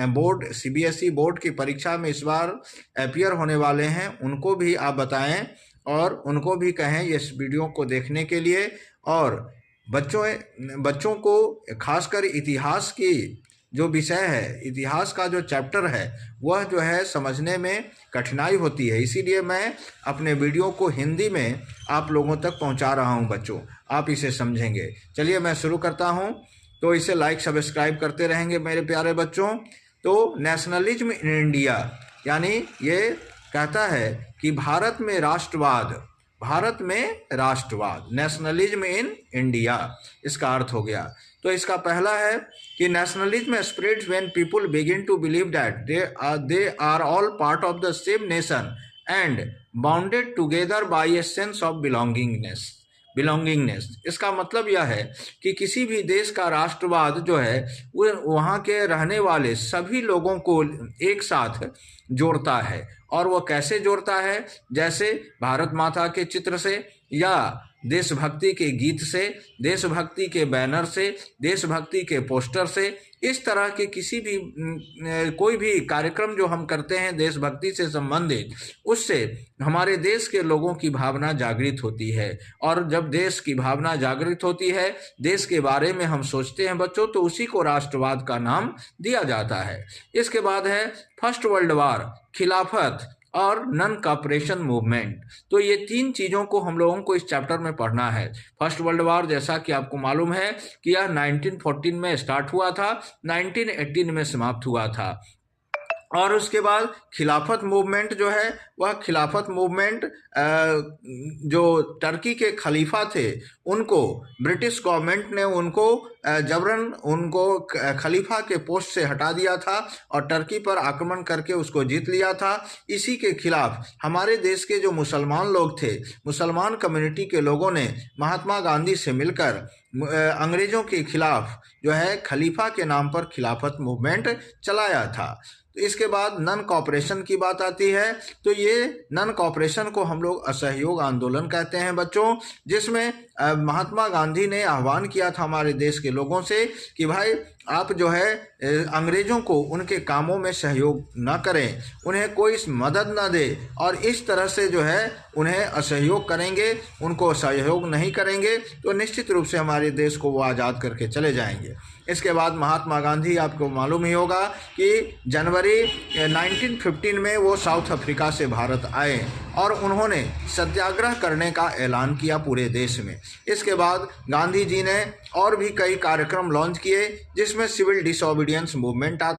Board CBSE board की परीक्षा में इस बार अपीयर होने वाले हैं उनको भी आप बताएं और उनको भी कहें इस वीडियो को देखने के लिए। और बच्चों को खासकर इतिहास की जो विषय है, इतिहास का जो चैप्टर है वह जो है समझने में कठिनाई होती है, इसीलिए मैं अपने वीडियो को हिंदी में आप लोगों तक पहुंचा रहा हूं बच्चों, आप इसे समझेंगे। चलिए मैं शुरू करता हूं, तो इसे लाइक सब्सक्राइब करते रहेंगे मेरे प्यारे बच्चों। तो नेशनलिज्म इन इंडिया यानी ये कहता है कि भारत में राष्ट्रवाद, नेशनलिज्म इन इंडिया, इसका अर्थ हो गया। तो इसका पहला है कि nationalism spreads when people begin to believe that they are all part of the same nation and bounded together by a sense of belongingness. इसका मतलब यह है कि किसी भी देश का राष्ट्रवाद जो है वो वहाँ के रहने वाले सभी लोगों को एक साथ जोड़ता है। और वो कैसे जोड़ता है? जैसे भारत माता के चित्र से, या देशभक्ति के गीत से, देशभक्ति के बैनर से, देशभक्ति के पोस्टर से, इस तरह के किसी भी कोई भी कार्यक्रम जो हम करते हैं देशभक्ति से संबंधित, उससे हमारे देश के लोगों की भावना जागृत होती है। और जब देश की भावना जागृत होती है, देश के बारे में हम सोचते हैं बच्चों, तो उसी को राष्ट्रवाद का नाम दिया जाता है। इसके बाद है फर्स्ट वर्ल्ड वॉर, खिलाफत और नॉन कॉपरेशन मूवमेंट। तो ये तीन चीज़ों को हम लोगों को इस चैप्टर में पढ़ना है। फर्स्ट वर्ल्ड वॉर, जैसा कि आपको मालूम है कि यह 1914 में स्टार्ट हुआ था, 1918 में समाप्त हुआ था। और उसके बाद खिलाफत मूवमेंट जो है, वह खिलाफत मूवमेंट जो टर्की के खलीफा थे उनको ब्रिटिश गवर्नमेंट ने जबरन उनको खलीफा के पोस्ट से हटा दिया था और टर्की पर आक्रमण करके उसको जीत लिया था। इसी के खिलाफ हमारे देश के जो मुसलमान लोग थे, मुसलमान कम्युनिटी के लोगों ने महात्मा गांधी से मिलकर अंग्रेज़ों के खिलाफ जो है खलीफा के नाम पर खिलाफत मूवमेंट चलाया था। तो इसके बाद नॉन कॉपरेशन की बात आती है। तो ये नॉन कॉपरेशन को हम लोग असहयोग आंदोलन कहते हैं बच्चों, जिसमें महात्मा गांधी ने आह्वान किया था हमारे देश के लोगों से कि भाई आप जो है अंग्रेज़ों को उनके कामों में सहयोग न करें, उन्हें कोई मदद न दे, और इस तरह से जो है उन्हें असहयोग करेंगे, उनको सहयोग नहीं करेंगे तो निश्चित रूप से हमारे देश को वो आज़ाद करके चले जाएंगे। इसके बाद महात्मा गांधी, आपको मालूम ही होगा कि जनवरी 1915 में वो साउथ अफ्रीका से भारत आए और उन्होंने सत्याग्रह करने का ऐलान किया पूरे देश में। इसके बाद गांधी जी ने और भी कई कार्यक्रम लॉन्च किए, जिसमें सिविल डिसोबीडियंस मूवमेंट आता